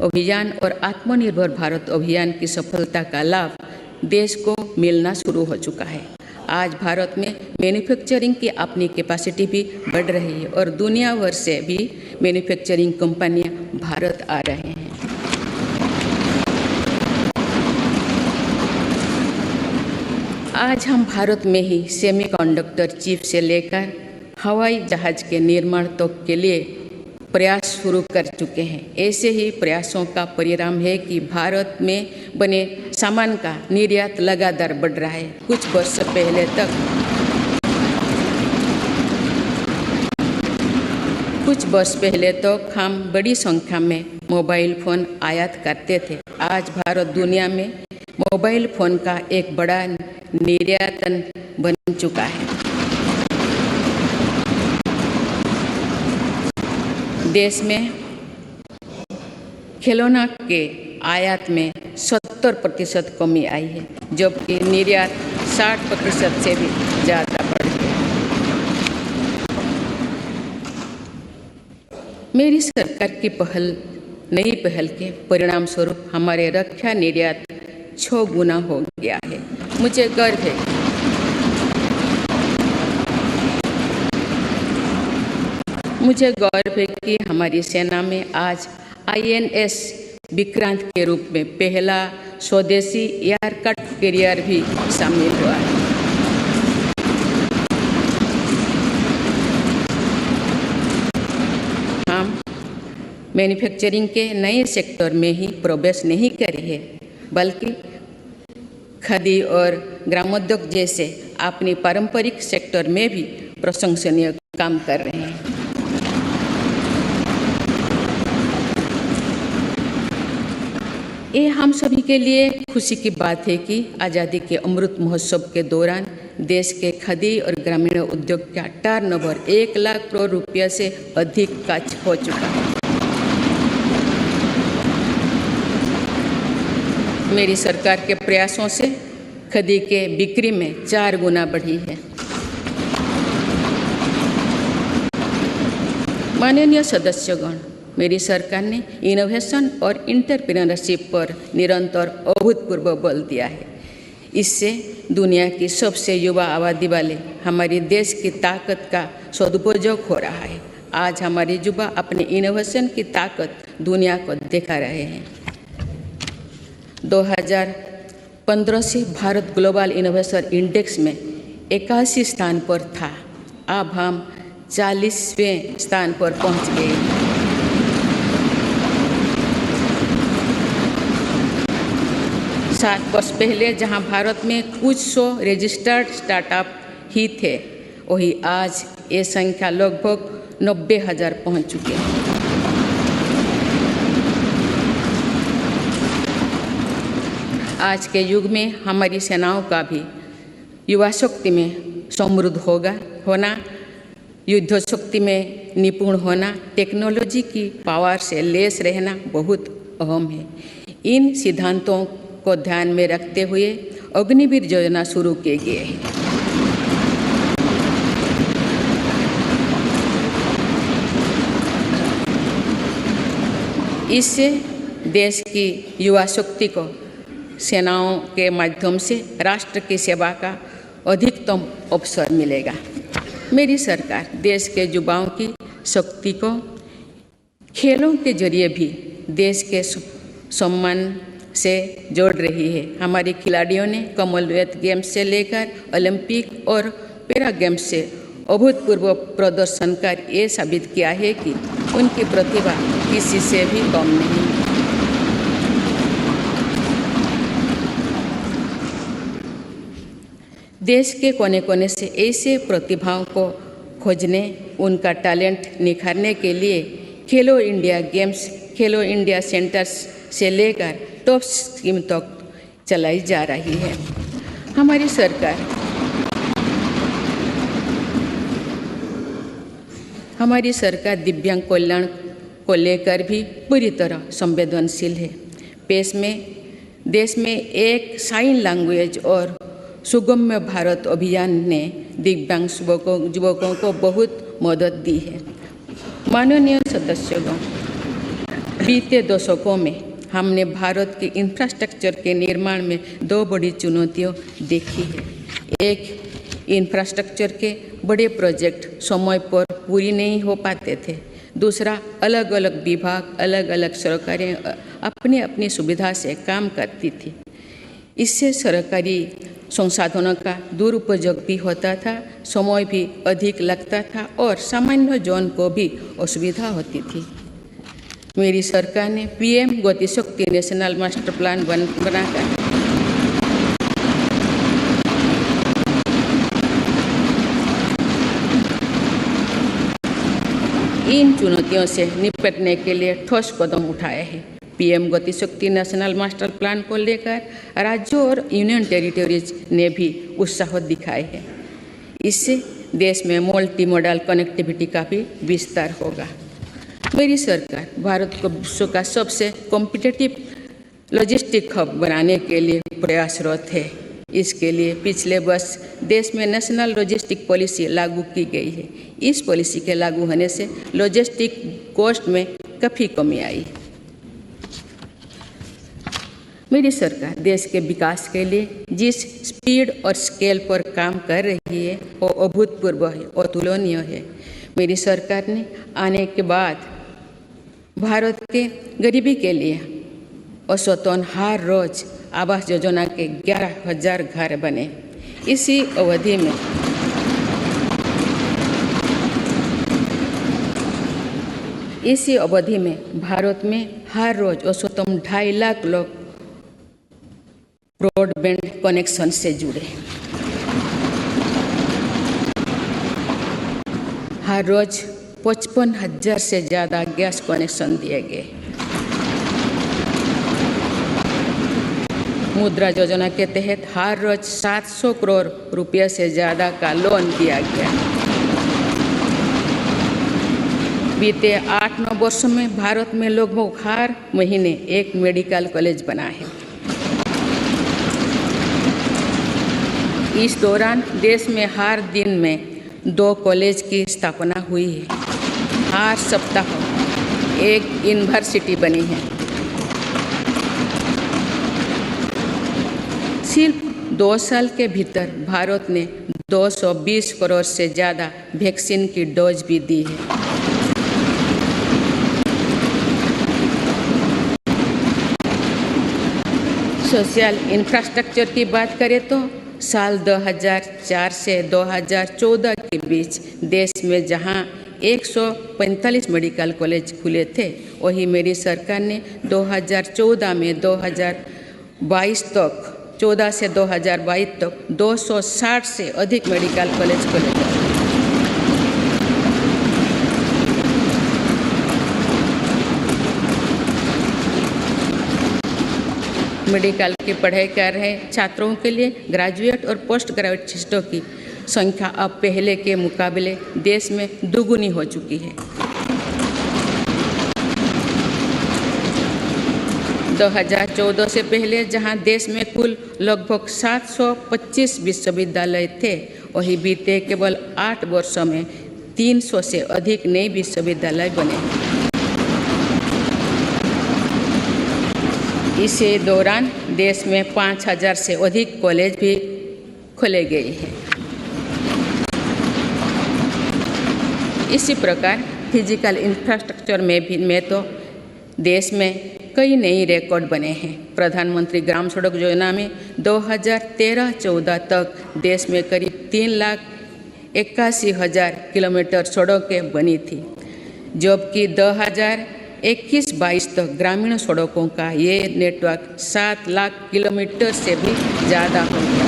अभियान और आत्मनिर्भर भारत अभियान की सफलता का लाभ देश को मिलना शुरू हो चुका है। आज भारत में मैन्युफैक्चरिंग की अपनी कैपेसिटी भी बढ़ रही है और दुनिया भर से भी मैन्युफैक्चरिंग कंपनियां भारत आ रहे हैं। आज हम भारत में ही सेमीकंडक्टर चिप से लेकर हवाई जहाज के निर्माण तक के लिए प्रयास शुरू कर चुके हैं। ऐसे ही प्रयासों का परिणाम है कि भारत में बने सामान का निर्यात लगातार बढ़ रहा है। कुछ वर्ष पहले तक हम बड़ी संख्या में मोबाइल फ़ोन आयात करते थे। आज भारत दुनिया में मोबाइल फ़ोन का एक बड़ा निर्यातन बन चुका है। देश में खिलौना के आयात में 70% कमी आई है, जबकि निर्यात 60% से भी ज़्यादा बढ़ गया। मेरी सरकार की नई पहल के परिणाम स्वरूप हमारे रक्षा निर्यात 6 गुना हो गया है। मुझे गर्व है कि हमारी सेना में आज INS विक्रांत के रूप में पहला स्वदेशी एयरक्राफ्ट कैरियर भी शामिल हुआ है। हम मैन्युफैक्चरिंग के नए सेक्टर में ही प्रवेश नहीं करे हैं, बल्कि खादी और ग्रामोद्योग जैसे अपने पारंपरिक सेक्टर में भी प्रशंसनीय काम कर रहे हैं। ये हम सभी के लिए खुशी की बात है कि आज़ादी के अमृत महोत्सव के दौरान देश के खादी और ग्रामीण उद्योग का टर्नओवर 1 लाख करोड़ रुपये से अधिक का हो चुका है। मेरी सरकार के प्रयासों से खादी के बिक्री में 4 गुना बढ़ी है। माननीय सदस्यगण, मेरी सरकार ने इनोवेशन और एंटरप्रेन्योरशिप पर निरंतर अभूतपूर्व बल दिया है। इससे दुनिया की सबसे युवा आबादी वाले हमारे देश की ताकत का सदुपयोग हो रहा है। आज हमारे युवा अपने इनोवेशन की ताकत दुनिया को दिखा रहे हैं। 2015 से भारत ग्लोबल इनोवेशन इंडेक्स में 81 स्थान पर था। अब हम 40वें स्थान पर पहुंच गए। 7 वर्ष पहले जहां भारत में कुछ 100 रजिस्टर्ड स्टार्टअप ही थे, वही आज ये संख्या लगभग 90,000 पहुंच चुकी है। आज के युग में हमारी सेनाओं का भी युवा शक्ति में समृद्ध होना, युद्ध शक्ति में निपुण होना, टेक्नोलॉजी की पावर से लेस रहना बहुत अहम है। इन सिद्धांतों को ध्यान में रखते हुए अग्निवीर योजना शुरू किए गए हैं। इससे देश की युवा शक्ति को सेनाओं के माध्यम से राष्ट्र की सेवा का अधिकतम अवसर मिलेगा। मेरी सरकार देश के युवाओं की शक्ति को खेलों के जरिए भी देश के सम्मान से जोड़ रही है। हमारे खिलाड़ियों ने कॉमनवेल्थ गेम्स से लेकर ओलंपिक और पैरा गेम्स से अभूतपूर्व प्रदर्शन कर ये साबित किया है कि उनकी प्रतिभा किसी से भी कम नहीं। देश के कोने कोने से ऐसे प्रतिभाओं को खोजने, उनका टैलेंट निखारने के लिए खेलो इंडिया गेम्स, खेलो इंडिया सेंटर्स से लेकर टॉप स्कीम तक चलाई जा रही है। हमारी सरकार दिव्यांग कल्याण को लेकर भी पूरी तरह संवेदनशील है। देश में एक साइन लैंग्वेज और सुगम्य भारत अभियान ने दिव्यांग युवकों को बहुत मदद दी है। माननीय सदस्यगण, बीते दशकों में हमने भारत के इंफ्रास्ट्रक्चर के निर्माण में दो बड़ी चुनौतियां देखी है। एक, इंफ्रास्ट्रक्चर के बड़े प्रोजेक्ट समय पर पूरी नहीं हो पाते थे। दूसरा, अलग अलग विभाग, अलग अलग सरकारें अपनी अपनी सुविधा से काम करती थी। इससे सरकारी संसाधनों का दुरुपयोग भी होता था, समय भी अधिक लगता था और सामान्य जन को भी असुविधा होती थी। मेरी सरकार ने पीएम गति शक्ति नेशनल मास्टर प्लान बनाकर इन चुनौतियों से निपटने के लिए ठोस कदम उठाए हैं। पीएम गति शक्ति नेशनल मास्टर प्लान को लेकर राज्यों और यूनियन टेरिटरीज ने भी उत्साह दिखाए हैं। इससे देश में मल्टी मॉडल कनेक्टिविटी का भी विस्तार होगा। मेरी सरकार भारत को विश्व का सबसे कॉम्पिटिटिव लॉजिस्टिक हब बनाने के लिए प्रयासरत है। इसके लिए पिछले वर्ष देश में नेशनल लॉजिस्टिक पॉलिसी लागू की गई है। इस पॉलिसी के लागू होने से लॉजिस्टिक कॉस्ट में काफ़ी कमी आई। मेरी सरकार देश के विकास के लिए जिस स्पीड और स्केल पर काम कर रही है वो अभूतपूर्व है, अतुलनीय है। मेरी सरकार ने आने के बाद भारत के गरीबी के लिए औसतन हर रोज आवास योजना के 11,000 घर बने। इसी अवधि में भारत में हर रोज औसतन 2.5 लाख लोग ब्रॉडबैंड कनेक्शन से जुड़े। हर रोज 55,000 से ज़्यादा गैस कनेक्शन दिए गए। मुद्रा योजना के तहत हर रोज 700 करोड़ रुपये से ज़्यादा का लोन दिया गया। बीते 8-9 वर्षों में भारत में लगभग हर महीने एक मेडिकल कॉलेज बना है। इस दौरान देश में हर दिन में 2 कॉलेज की स्थापना हुई है। हर सप्ताह एक यूनिवर्सिटी बनी है। सिर्फ 2 साल के भीतर भारत ने 220 करोड़ से ज़्यादा वैक्सीन की डोज भी दी है। सोशल इंफ्रास्ट्रक्चर की बात करें तो साल 2004 से 2014 के बीच देश में जहां 145 मेडिकल कॉलेज खुले थे, वही मेरी सरकार ने 2014 में 2022 तक 14 से 2022 तक 260 से अधिक मेडिकल कॉलेज खोले थे। मेडिकल की पढ़ाई कर रहे छात्रों के लिए ग्रेजुएट और पोस्ट ग्रेजुएट सीटों की संख्या अब पहले के मुकाबले देश में दुगुनी हो चुकी है। 2014 से पहले जहां देश में कुल लगभग 725 विश्वविद्यालय थे, वहीं बीते केवल 8 वर्षों में 300 से अधिक नए विश्वविद्यालय बने। इसी दौरान देश में 5,000 से अधिक कॉलेज भी खोले गए हैं। इसी प्रकार फिजिकल इंफ्रास्ट्रक्चर में तो देश में कई नए रिकॉर्ड बने हैं। प्रधानमंत्री ग्राम सड़क योजना में 2013-14 तक देश में करीब 3,81,000 किलोमीटर सड़कें बनी थी, जबकि 2021-22 तक ग्रामीण सड़कों का ये नेटवर्क 7 लाख किलोमीटर से भी ज़्यादा हो गया।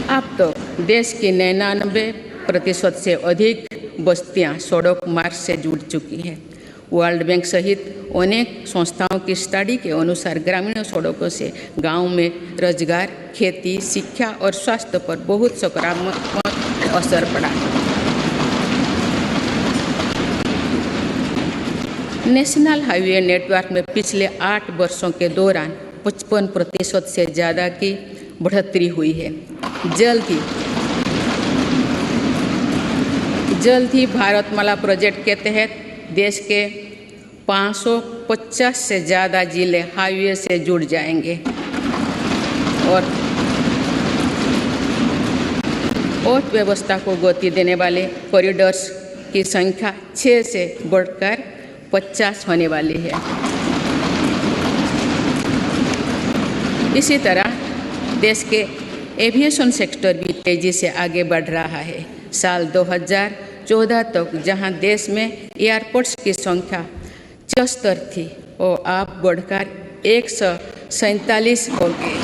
अब तो देश की 99% से अधिक बस्तियां सड़क मार्ग से जुड़ चुकी हैं। वर्ल्ड बैंक सहित अनेक संस्थाओं की स्टडी के अनुसार ग्रामीण सड़कों से गांव में रोजगार, खेती, शिक्षा और स्वास्थ्य पर बहुत सकारात्मक असर पड़ा। नेशनल हाईवे नेटवर्क में पिछले 8 वर्षों के दौरान 55% से ज़्यादा की बढ़ोतरी हुई है। जल्द ही जल्द ही भारतमाला प्रोजेक्ट के तहत देश के 550 से ज़्यादा जिले हाईवे से जुड़ जाएंगे और अर्थव्यवस्था को गति देने वाले कॉरिडोर्स की संख्या 6 से बढ़कर 50 होने वाली है। इसी तरह देश के एविएशन सेक्टर भी तेज़ी से आगे बढ़ रहा है। साल 2014 तक जहां देश में एयरपोर्ट्स की संख्या 74 थी और अब बढ़कर 147 हो गई।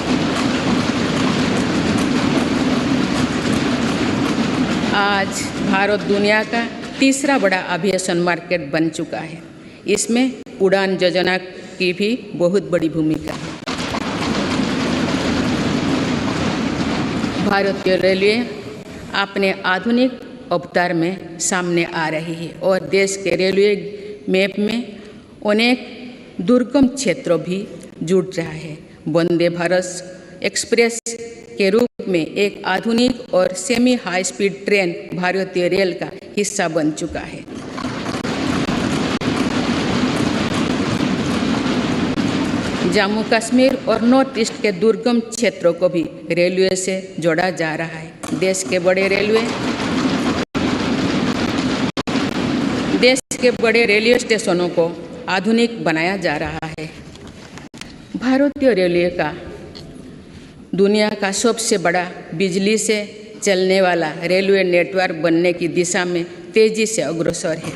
आज भारत दुनिया का तीसरा बड़ा एविएशन मार्केट बन चुका है। इसमें उड़ान योजना की भी बहुत बड़ी भूमिका है। भारतीय रेलवे अपने आधुनिक अवतार में सामने आ रही है और देश के रेलवे मैप में अनेक दुर्गम क्षेत्रों भी जुड़ रहा है। वंदे भारत एक्सप्रेस के रूप में एक आधुनिक और सेमी हाई स्पीड ट्रेन भारतीय रेल का हिस्सा बन चुका है। जम्मू कश्मीर और नॉर्थ ईस्ट के दुर्गम क्षेत्रों को भी रेलवे से जोड़ा जा रहा है। देश के बड़े रेलवे स्टेशनों को आधुनिक बनाया जा रहा है। भारतीय रेलवे का दुनिया का सबसे बड़ा बिजली से चलने वाला रेलवे नेटवर्क बनने की दिशा में तेजी से अग्रसर है।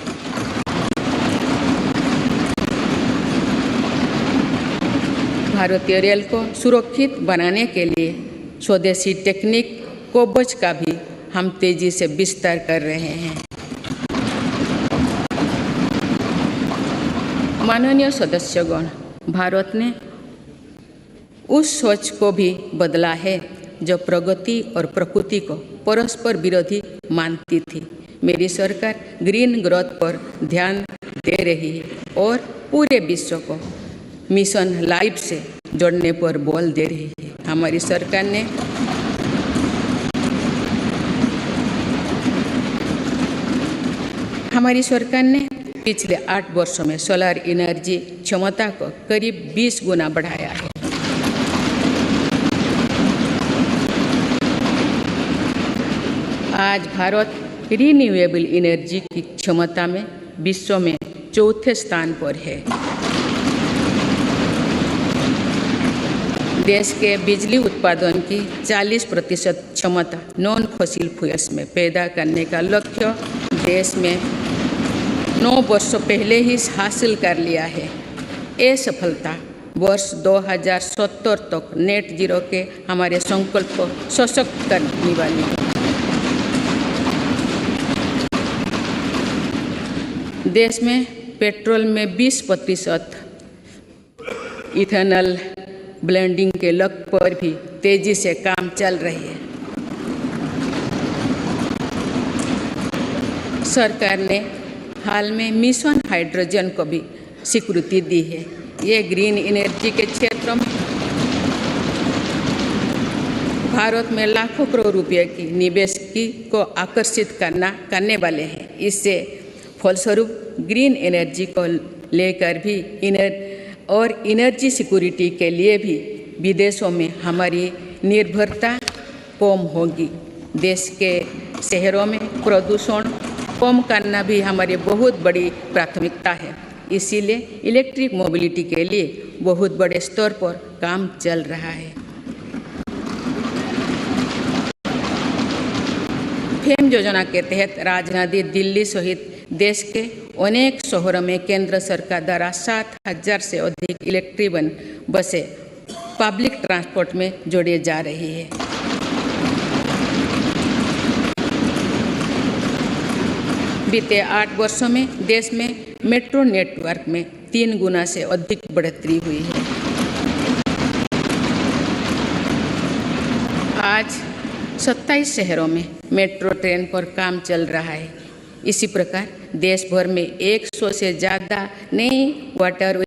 भारतीय रेल को सुरक्षित बनाने के लिए स्वदेशी टेक्निक कोबच का भी हम तेजी से विस्तार कर रहे हैं। माननीय सदस्यगण, भारत ने उस सोच को भी बदला है जो प्रगति और प्रकृति को परस्पर विरोधी मानती थी। मेरी सरकार ग्रीन ग्रोथ पर ध्यान दे रही है और पूरे विश्व को मिशन लाइफ से जोड़ने पर बल दे रही है। हमारी सरकार ने पिछले 8 वर्षों में सोलर एनर्जी क्षमता को करीब 20 गुना बढ़ाया है। आज भारत रिन्यूएबल एनर्जी की क्षमता में विश्व में चौथे स्थान पर है। देश के बिजली उत्पादन की 40% क्षमता नॉन फॉसिल फ्यूल्स में पैदा करने का लक्ष्य देश में 9 वर्षों पहले ही हासिल कर लिया है। ये सफलता वर्ष 2070 तक नेट जीरो के हमारे संकल्प को सशक्त करने वाली है। देश में पेट्रोल में 20% इथेनॉल ब्लेंडिंग के लक्ष्य पर भी तेजी से काम चल रही है। सरकार ने हाल में मिशन हाइड्रोजन को भी स्वीकृति दी है। ये ग्रीन एनर्जी के क्षेत्र में भारत में लाखों करोड़ रुपए की निवेश को आकर्षित करने वाले हैं। इससे फलस्वरूप ग्रीन एनर्जी को लेकर भी एनर्जी सिक्योरिटी के लिए भी विदेशों में हमारी निर्भरता कम होगी। देश के शहरों में प्रदूषण कम करना भी हमारी बहुत बड़ी प्राथमिकता है। इसीलिए इलेक्ट्रिक मोबिलिटी के लिए बहुत बड़े स्तर पर काम चल रहा है। फेम योजना के तहत राजधानी दिल्ली सहित देश के अनेक शहरों में केंद्र सरकार द्वारा 7,000 से अधिक इलेक्ट्रिक बसें पब्लिक ट्रांसपोर्ट में जोड़ी जा रही है। बीते 8 वर्षों में देश में मेट्रो नेटवर्क में 3 गुना से अधिक बढ़ोतरी हुई है। आज 27 शहरों में मेट्रो ट्रेन पर काम चल रहा है। इसी प्रकार देश भर में 100 से ज़्यादा नई वाटर